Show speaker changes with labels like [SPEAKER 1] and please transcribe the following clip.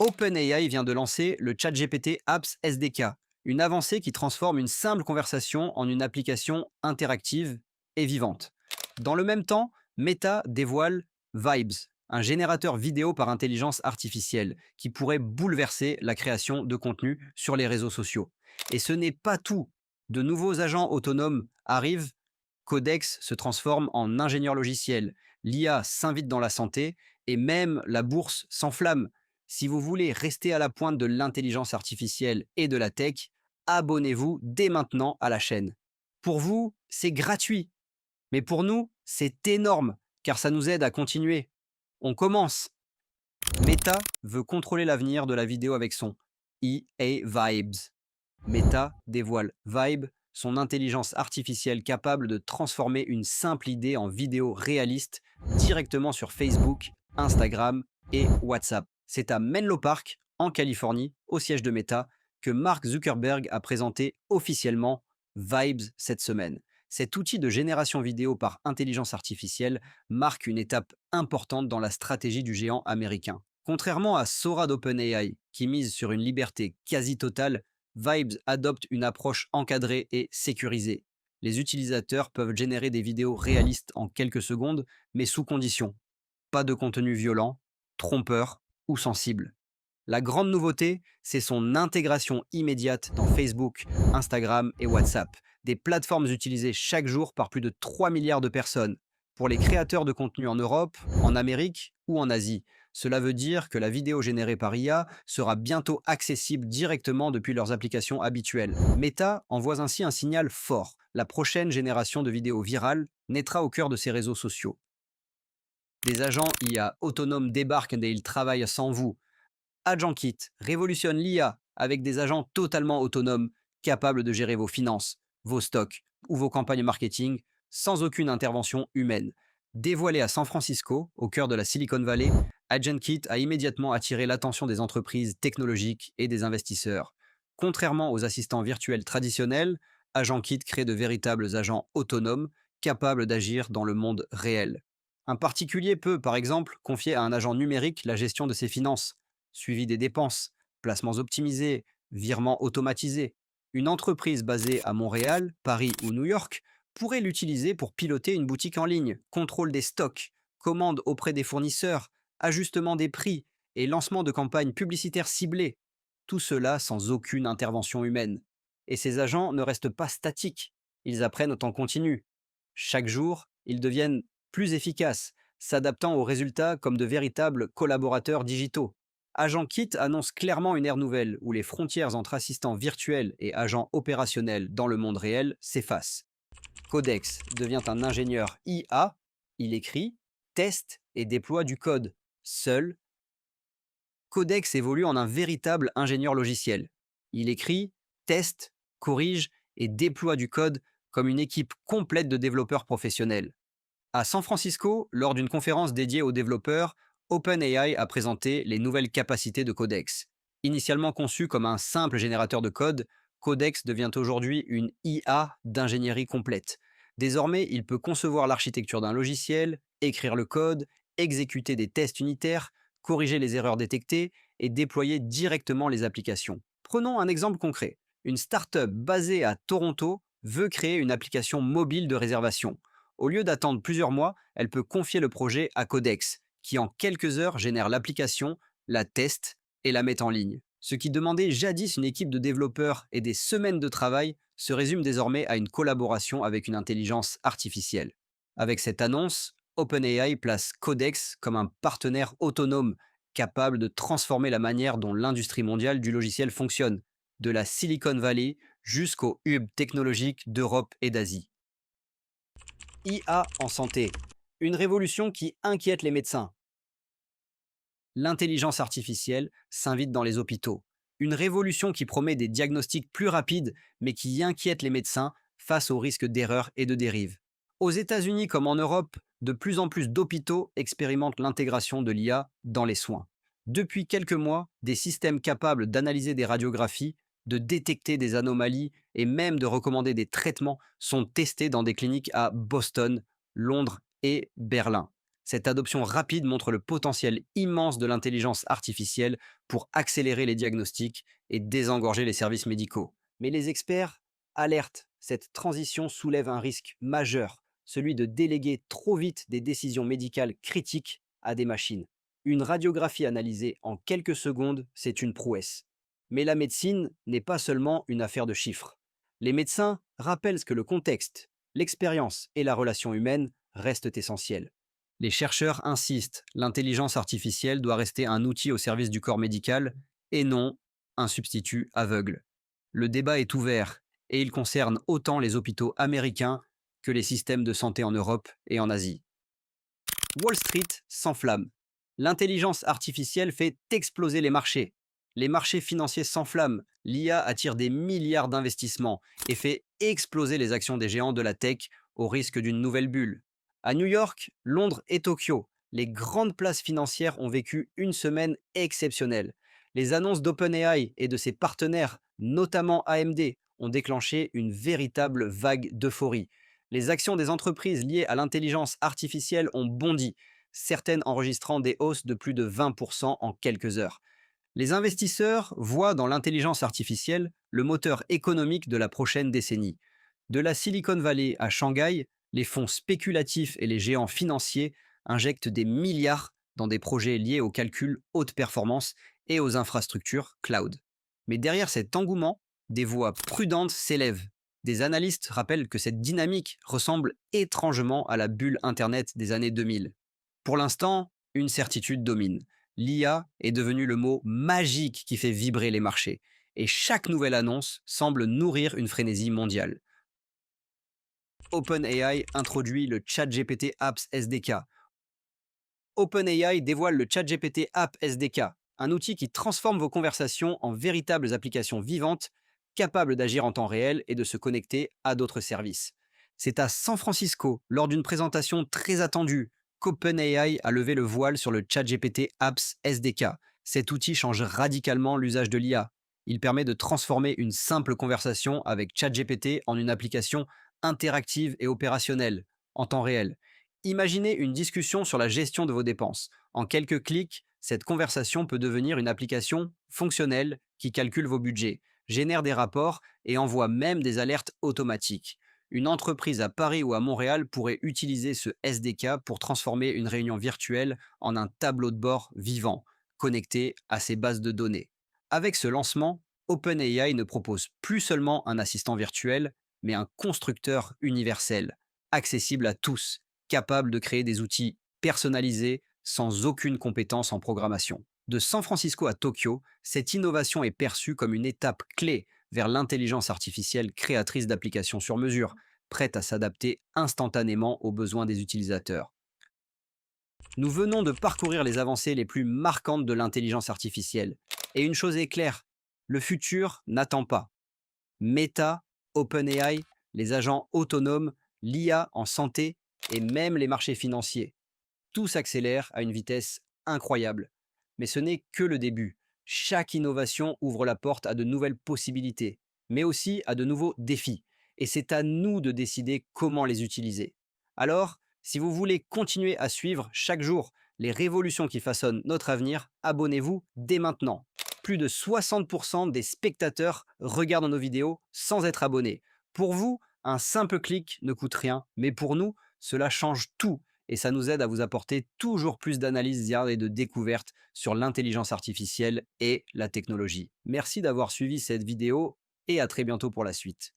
[SPEAKER 1] OpenAI vient de lancer le ChatGPT Apps SDK, une avancée qui transforme une simple conversation en une application interactive et vivante. Dans le même temps, Meta dévoile Vibes, un générateur vidéo par intelligence artificielle qui pourrait bouleverser la création de contenu sur les réseaux sociaux. Et ce n'est pas tout. De nouveaux agents autonomes arrivent, Codex se transforme en ingénieur logiciel, l'IA s'invite dans la santé et même la bourse s'enflamme. Si vous voulez rester à la pointe de l'intelligence artificielle et de la tech, abonnez-vous dès maintenant à la chaîne. Pour vous, c'est gratuit, mais pour nous, c'est énorme, car ça nous aide à continuer. On commence. Meta veut contrôler l'avenir de la vidéo avec son EA Vibes. Meta dévoile Vibe, son intelligence artificielle capable de transformer une simple idée en vidéo réaliste directement sur Facebook, Instagram et WhatsApp. C'est à Menlo Park, en Californie, au siège de Meta, que Mark Zuckerberg a présenté officiellement Vibes cette semaine. Cet outil de génération vidéo par intelligence artificielle marque une étape importante dans la stratégie du géant américain. Contrairement à Sora d'OpenAI, qui mise sur une liberté quasi totale, Vibes adopte une approche encadrée et sécurisée. Les utilisateurs peuvent générer des vidéos réalistes en quelques secondes, mais sous condition. Pas de contenu violent, trompeur ou sensible. La grande nouveauté, c'est son intégration immédiate dans Facebook, Instagram et WhatsApp, des plateformes utilisées chaque jour par plus de 3 milliards de personnes. Pour les créateurs de contenu en Europe, en Amérique ou en Asie, cela veut dire que la vidéo générée par IA sera bientôt accessible directement depuis leurs applications habituelles. Meta envoie ainsi un signal fort. La prochaine génération de vidéos virales naîtra au cœur de ces réseaux sociaux. Des agents IA autonomes débarquent et ils travaillent sans vous. AgentKit révolutionne l'IA avec des agents totalement autonomes, capables de gérer vos finances, vos stocks ou vos campagnes marketing sans aucune intervention humaine. Dévoilé à San Francisco, au cœur de la Silicon Valley, AgentKit a immédiatement attiré l'attention des entreprises technologiques et des investisseurs. Contrairement aux assistants virtuels traditionnels, AgentKit crée de véritables agents autonomes capables d'agir dans le monde réel. Un particulier peut, par exemple, confier à un agent numérique la gestion de ses finances, suivi des dépenses, placements optimisés, virements automatisés. Une entreprise basée à Montréal, Paris ou New York pourrait l'utiliser pour piloter une boutique en ligne, contrôle des stocks, commande auprès des fournisseurs, ajustement des prix et lancement de campagnes publicitaires ciblées. Tout cela sans aucune intervention humaine. Et ces agents ne restent pas statiques, ils apprennent au temps continu. Chaque jour, ils deviennent plus efficaces, s'adaptant aux résultats comme de véritables collaborateurs digitaux. Agent Kit annonce clairement une ère nouvelle où les frontières entre assistants virtuels et agents opérationnels dans le monde réel s'effacent. Codex devient un ingénieur IA, il écrit, teste et déploie du code. Seul, Codex évolue en un véritable ingénieur logiciel. Il écrit, teste, corrige et déploie du code comme une équipe complète de développeurs professionnels. À San Francisco, lors d'une conférence dédiée aux développeurs, OpenAI a présenté les nouvelles capacités de Codex. Initialement conçu comme un simple générateur de code, Codex devient aujourd'hui une IA d'ingénierie complète. Désormais, il peut concevoir l'architecture d'un logiciel, écrire le code, exécuter des tests unitaires, corriger les erreurs détectées et déployer directement les applications. Prenons un exemple concret. Une start-up basée à Toronto veut créer une application mobile de réservation. Au lieu d'attendre plusieurs mois, elle peut confier le projet à Codex, qui en quelques heures génère l'application, la teste et la met en ligne. Ce qui demandait jadis une équipe de développeurs et des semaines de travail se résume désormais à une collaboration avec une intelligence artificielle. Avec cette annonce, OpenAI place Codex comme un partenaire autonome capable de transformer la manière dont l'industrie mondiale du logiciel fonctionne, de la Silicon Valley jusqu'aux hubs technologiques d'Europe et d'Asie. IA en santé, une révolution qui inquiète les médecins. L'intelligence artificielle s'invite dans les hôpitaux. Une révolution qui promet des diagnostics plus rapides, mais qui inquiète les médecins face aux risques d'erreurs et de dérives. Aux États-Unis comme en Europe, de plus en plus d'hôpitaux expérimentent l'intégration de l'IA dans les soins. Depuis quelques mois, des systèmes capables d'analyser des radiographies, de détecter des anomalies et même de recommander des traitements sont testés dans des cliniques à Boston, Londres et Berlin. Cette adoption rapide montre le potentiel immense de l'intelligence artificielle pour accélérer les diagnostics et désengorger les services médicaux. Mais les experts alertent, cette transition soulève un risque majeur, celui de déléguer trop vite des décisions médicales critiques à des machines. Une radiographie analysée en quelques secondes, c'est une prouesse. Mais la médecine n'est pas seulement une affaire de chiffres. Les médecins rappellent que le contexte, l'expérience et la relation humaine restent essentiels. Les chercheurs insistent, l'intelligence artificielle doit rester un outil au service du corps médical et non un substitut aveugle. Le débat est ouvert et il concerne autant les hôpitaux américains que les systèmes de santé en Europe et en Asie. Wall Street s'enflamme. L'intelligence artificielle fait exploser les marchés. Les marchés financiers s'enflamment. L'IA attire des milliards d'investissements et fait exploser les actions des géants de la tech au risque d'une nouvelle bulle. À New York, Londres et Tokyo, les grandes places financières ont vécu une semaine exceptionnelle. Les annonces d'OpenAI et de ses partenaires, notamment AMD, ont déclenché une véritable vague d'euphorie. Les actions des entreprises liées à l'intelligence artificielle ont bondi, certaines enregistrant des hausses de plus de 20% en quelques heures. Les investisseurs voient dans l'intelligence artificielle le moteur économique de la prochaine décennie. De la Silicon Valley à Shanghai, les fonds spéculatifs et les géants financiers injectent des milliards dans des projets liés au calcul haute performance et aux infrastructures cloud. Mais derrière cet engouement, des voix prudentes s'élèvent. Des analystes rappellent que cette dynamique ressemble étrangement à la bulle Internet des années 2000. Pour l'instant, une certitude domine. L'IA est devenu le mot magique qui fait vibrer les marchés. Et chaque nouvelle annonce semble nourrir une frénésie mondiale. OpenAI introduit le ChatGPT Apps SDK. OpenAI dévoile le ChatGPT App SDK, un outil qui transforme vos conversations en véritables applications vivantes, capables d'agir en temps réel et de se connecter à d'autres services. C'est à San Francisco, lors d'une présentation très attendue, qu'OpenAI a levé le voile sur le ChatGPT Apps SDK. Cet outil change radicalement l'usage de l'IA. Il permet de transformer une simple conversation avec ChatGPT en une application interactive et opérationnelle, en temps réel. Imaginez une discussion sur la gestion de vos dépenses. En quelques clics, cette conversation peut devenir une application fonctionnelle qui calcule vos budgets, génère des rapports et envoie même des alertes automatiques. Une entreprise à Paris ou à Montréal pourrait utiliser ce SDK pour transformer une réunion virtuelle en un tableau de bord vivant, connecté à ses bases de données. Avec ce lancement, OpenAI ne propose plus seulement un assistant virtuel, mais un constructeur universel, accessible à tous, capable de créer des outils personnalisés sans aucune compétence en programmation. De San Francisco à Tokyo, cette innovation est perçue comme une étape clé vers l'intelligence artificielle créatrice d'applications sur mesure, prête à s'adapter instantanément aux besoins des utilisateurs. Nous venons de parcourir les avancées les plus marquantes de l'intelligence artificielle. Et une chose est claire, le futur n'attend pas. Meta, OpenAI, les agents autonomes, l'IA en santé et même les marchés financiers. Tout s'accélère à une vitesse incroyable. Mais ce n'est que le début. Chaque innovation ouvre la porte à de nouvelles possibilités, mais aussi à de nouveaux défis. Et c'est à nous de décider comment les utiliser. Alors, si vous voulez continuer à suivre chaque jour les révolutions qui façonnent notre avenir, abonnez-vous dès maintenant. Plus de 60% des spectateurs regardent nos vidéos sans être abonnés. Pour vous, un simple clic ne coûte rien, mais pour nous, cela change tout et ça nous aide à vous apporter toujours plus d'analyses et de découvertes sur l'intelligence artificielle et la technologie. Merci d'avoir suivi cette vidéo et à très bientôt pour la suite.